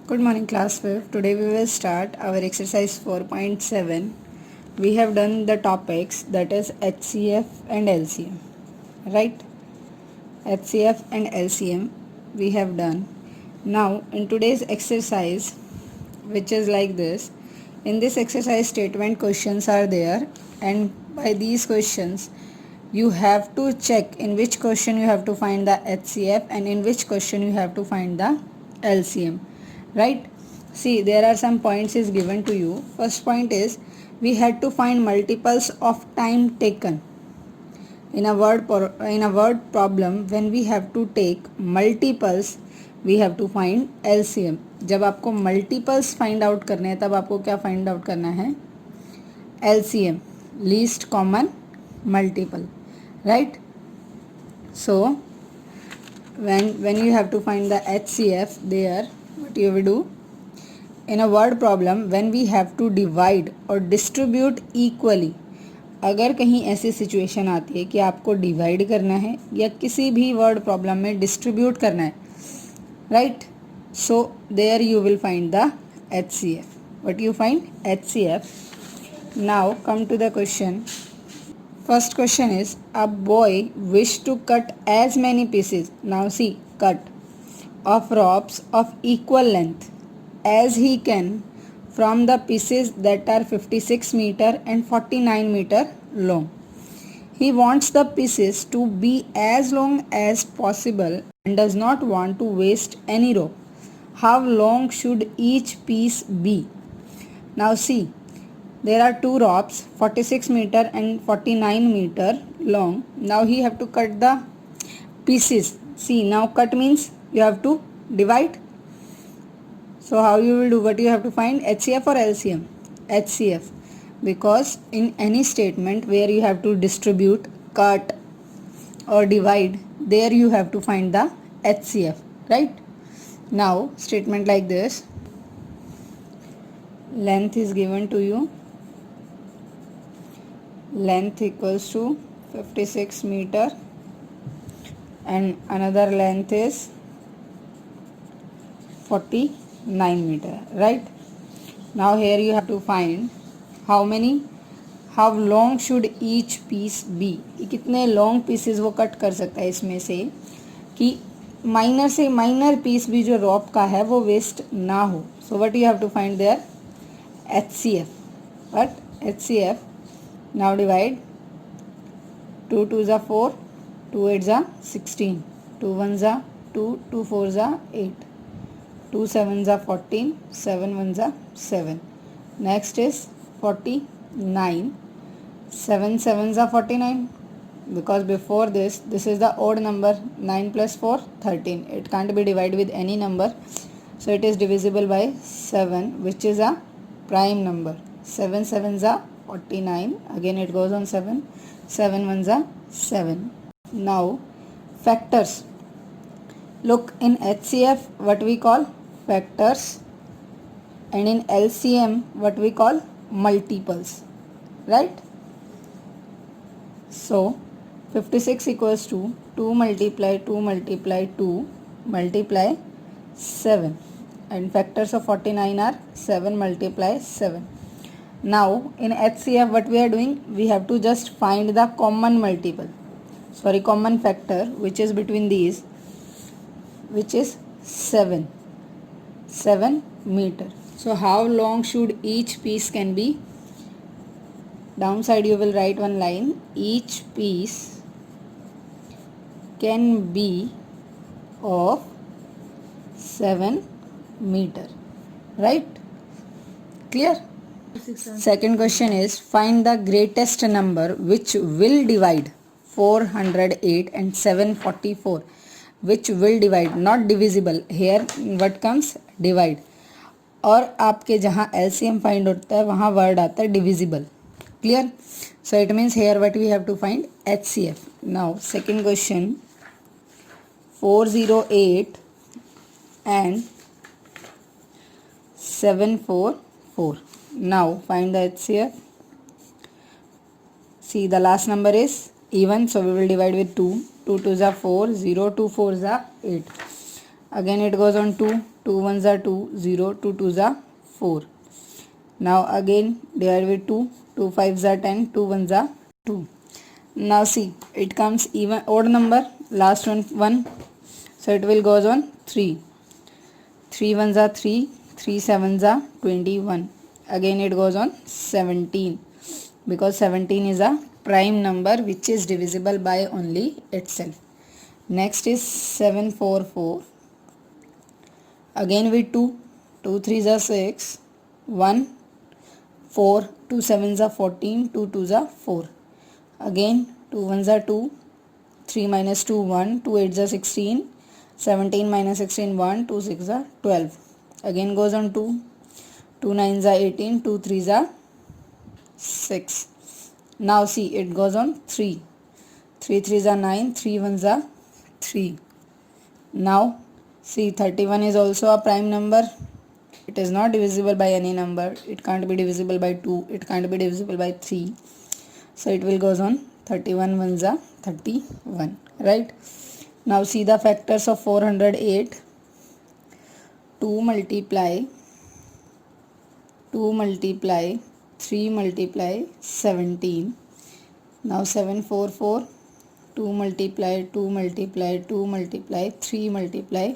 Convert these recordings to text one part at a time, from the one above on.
Good morning class 5. Today we will start our exercise 4.7. We have done the topics that is HCF and LCM. Right? HCF and LCM we have done. Now in today's exercise, which is like this, in this exercise statement questions are there, and by these questions you have to check in which question you have to find the HCF and in which question you have to find the LCM. Right? See, there are some points is given to you. First point is we had to find multiples of time taken. In a word problem, when we have to take multiples, we have to find LCM. जब आपको multiples find out करने हैं तब आपको क्या find out करना है? LCM, least common multiple, right? So when you have to find the HCF, there what you will do? In a word problem, when we have to divide or distribute equally, अगर कहीं ऐसी situation आती है कि आपको divide करना है या किसी भी वर्ड प्रॉब्लम में डिस्ट्रीब्यूट करना है, right? So there you will find the HCF. What you find? HCF. Now come to the question. First question is, a boy wished to cut as many pieces, now see, cut, of ropes of equal length as he can from the pieces that are 56 meter and 49 meter long. He wants the pieces to be as long as possible and does not want to waste any rope. How long should each piece be? Now see, there are two ropes, 46 meter and 49 meter long. Now he have to cut the pieces. See, now cut means you have to divide. So how you will do? What you have to find? HCF or LCM? HCF. Because in any statement where you have to distribute, cut or divide, there you have to find the HCF, right? Now statement like this. Length is given to you. Length equals to 56 meter and another length is 49 meter, right? Now here you have to find how long should each piece be. कितने long pieces वो cut कर सकता है इसमें से कि minor से minor piece भी जो rope का है वो waste ना हो. So what you have to find there? HCF. What? HCF. Now divide. 2 2s are 4, 2 8s are 16, 2 1s are 2, 2 4s are 8, 2 7s are 14, 7 1s are 7. Next is 49. 7 7s are 49. Because before this is the odd number. 9 plus 4, 13. It can't be divided with any number. So it is divisible by 7, which is a prime number. 7 7s are 49. Again it goes on 7. 7 1s are 7. Now factors. Look, in HCF what we call factors and in LCM what we call multiples, right? So 56 equals to 2 multiply 2 multiply 2 multiply 7 and factors of 49 are 7 multiply 7. Now in HCF what we are doing? We have to just find the common factor which is between these, which is 7 meter. So how long should each piece can be? Downside you will write one line, each piece can be of 7 meter, right? Clear? Second question is, find the greatest number which will divide 408 and 744. Which will divide, not divisible. Here what comes? Divide. और आपके जहाँ LCM find होता है वहाँ word आता है divisible. Clear? So it means here what we have to find? HCF. Now second question, 408 and 744. Now find the HCF. See, the last number is even, so we will divide with 2. 2 2s are 4, 0 2 4s are 8. Again it goes on 2. 2 ones are 2, 0, 2 twos are 4. Now again divide with 2, 2 fives are 10, 2 ones are 2. Now see, it comes even odd number, last one 1, so it will goes on 3. 3 ones are 3, 3 sevens are 21. Again it goes on 17, because 17 is a prime number which is divisible by only itself. Next is 744. Again with 2, 2 threes are 6, 1, 4, 2 sevens are 14, 2 twos are 4. Again 2 ones are 2, 3 minus 2 1, 2 eights are 16, 17 minus 16 1, 2 6 are 12. Again goes on 2, 2 nines are 18, 2 threes are 6. Now see, it goes on 3, 3 threes are 9, 3 ones are 3. Now see, 31 is also a prime number. It is not divisible by any number. It can't be divisible by 2. It can't be divisible by 3. So it will goes on 31 ones are 31. Right? Now see the factors of 408. 2 multiply 3 multiply 17. Now 744. 2 multiply 2 multiply 2 multiply 3 multiply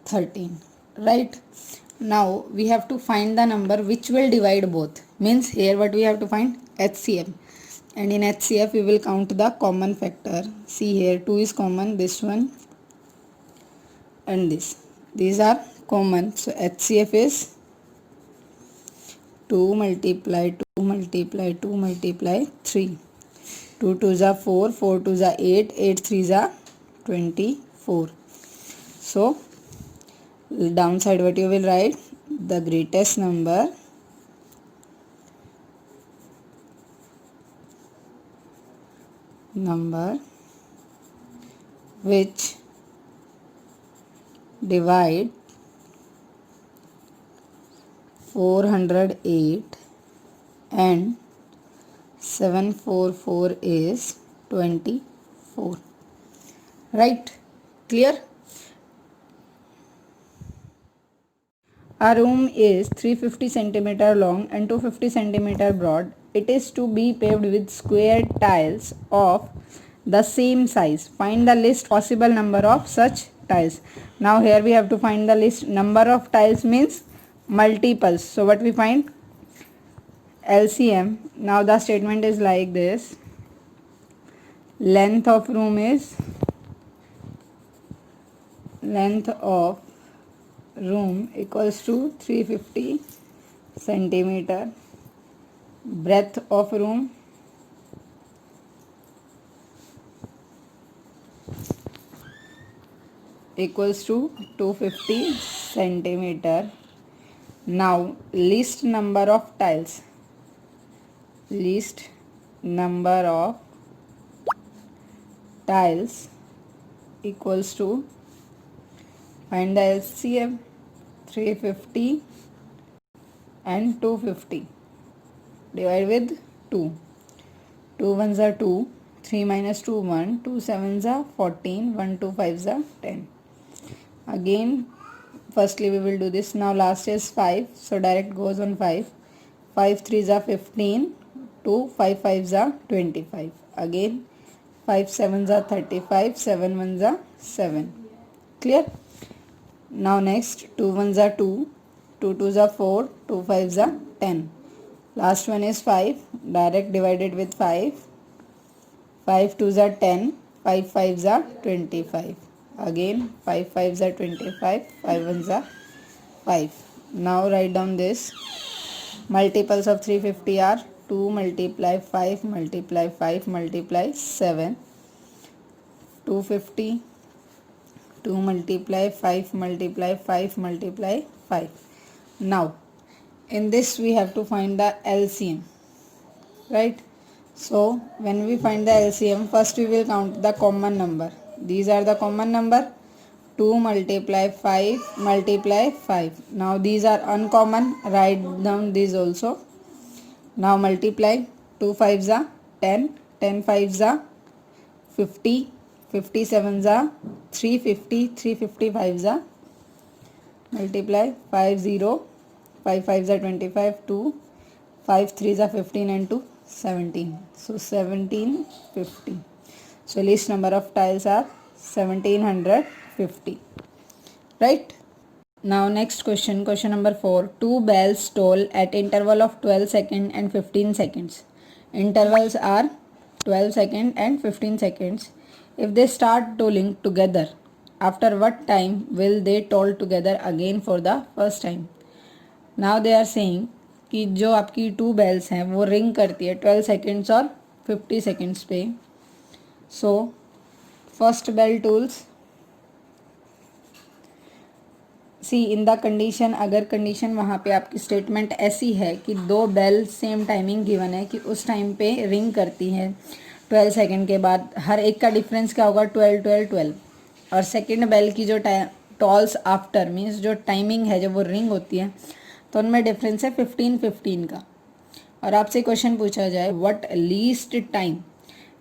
13. Right? Now we have to find the number which will divide both. Means here what we have to find? HCF. And in HCF we will count the common factor. See here, 2 is common, this one and this. These are common. So HCF is 2 multiply 2 multiply 2 multiply 3. 2 twos are 4, 4 twos are 8, 8 threes are 24. So downside what you will write? The greatest number which divide 408 and 744 is 24. Right? Clear? A room is 350 centimeter long and 250 centimeter broad. It is to be paved with square tiles of the same size. Find the least possible number of such tiles. Now here we have to find the least number of tiles means multiples. So what we find? LCM. Now the statement is like this. Length of room is equals to 350 centimeter. Breadth of room equals to 250 centimeter. Now least number of tiles equals to, find the LCM, 350 and 250. Divide with 2. 2 ones are 2, 3 minus 2 1, 2 sevens are 14, 1 2 fives are 10. Again firstly we will do this. Now last is 5, so direct goes on 5. 5 threes are 15, 2 5 fives are 25. Again 5 sevens are 35, 7 ones are 7. Clear? Now next 2 ones are 2, 2 twos are 4, 2 fives are 10. Last one is 5, direct divided with 5. 5 twos are 10, 5 fives are 25. Again 5 fives are 25, 5 ones are 5. Now write down this. Multiples of 350 are 2 multiply 5 multiply 5 multiply 7. 250. 2 multiply 5 multiply 5 multiply 5. Now in this we have to find the LCM. Right? So when we find the LCM, first we will count the common number. These are the common number. 2 multiply 5 multiply 5. Now these are uncommon. Write down these also. Now multiply. 2 fives are 10. 10 fives are 50. 57s are 350. 355s are multiply 5 0, 5 5s are 25, 2, 5 3s are 15 and 2 17. So 1750. So least number of tiles are 1750. Right? Now next question, question number 4. Two bells toll at interval of 12 seconds and 15 seconds. Intervals are 12 seconds and 15 seconds. If they start tolling together, after what time will they toll together again for the first time? Now they are saying कि जो आपकी to bells हैं वो ring करती है 12 seconds और 50 seconds पे. So first bell tools, see in the condition, अगर कंडीशन वहाँ पे आपकी स्टेटमेंट ऐसी है कि दो बेल सेम टाइमिंग गिवन है कि उस टाइम पे रिंग करती है 12 सेकेंड के बाद, हर एक का डिफरेंस क्या होगा 12 12 12, और सेकेंड बेल की जो टॉल्स आफ्टर मीन्स जो टाइमिंग है जब वो रिंग होती है तो उनमें डिफरेंस है 15 15 का. और आपसे क्वेश्चन पूछा जाए व्हाट लीस्ट टाइम,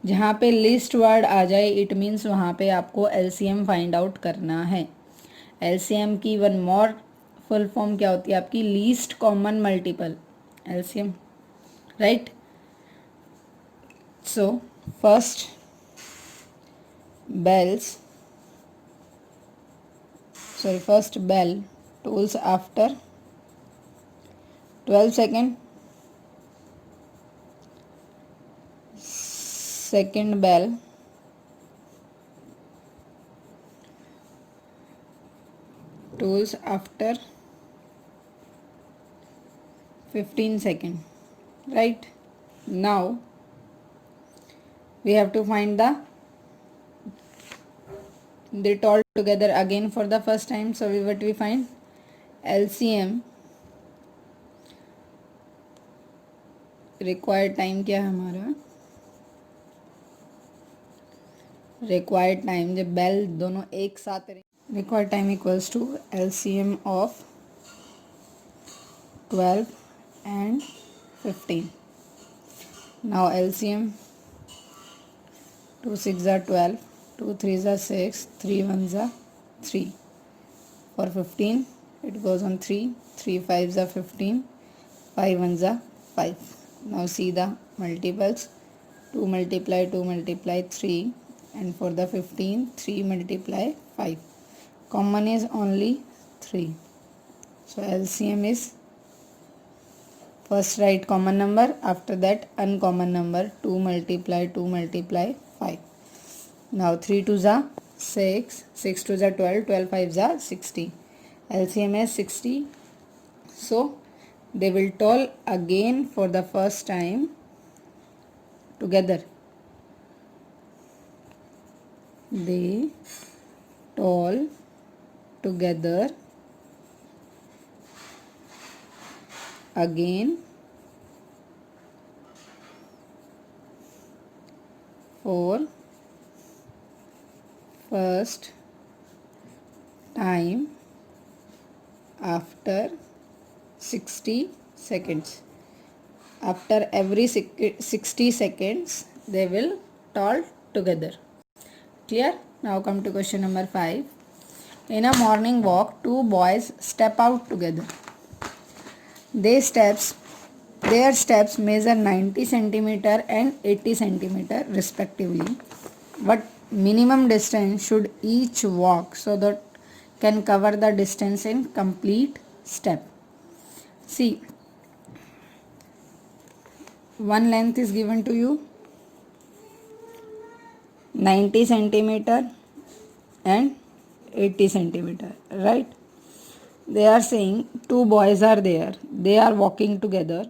जहाँ पे लीस्ट वर्ड आ जाए इट मीन्स वहाँ पे आपको एलसीएम फाइंड आउट करना है. एलसीएम की वन मोर फुल फॉर्म क्या होती है आपकी, least common multiple LCM. Right? So first bell tolls after 12 second. Second bell tolls after 15 second. Right? Now we have to find they toll together again for the first time. So what we find, LCM required time क्या है हमारा, required time जब bell दोनों एक साथ, required time equals to LCM of 12 and 15. Now LCM 2 6 are 12, 2 3s are 6, 3 1s are 3. For 15 it goes on 3, 3 5s are 15, 5 1s are 5. Now see the multiples, 2 multiply 2 multiply 3, and for the 15 3 multiply 5. Common is only 3. So LCM is, first write common number, after that uncommon number, 2 multiply 2 multiply 5. Now 3 2s are 6, 6 2s are 12, 12 5s are 60. LCM is 60. So they will toll again for the first time together. They toll together again for first time after 60 seconds. After every 60 seconds they will toll together. Clear? Now come to question number 5. In a morning walk, two boys step out together. Their steps measure 90 centimeter and 80 centimeter respectively. What minimum distance should each walk so that can cover the distance in complete step? See, one length is given to you 90 centimeter and 80 centimeter, right? They are saying two boys are there, they are walking together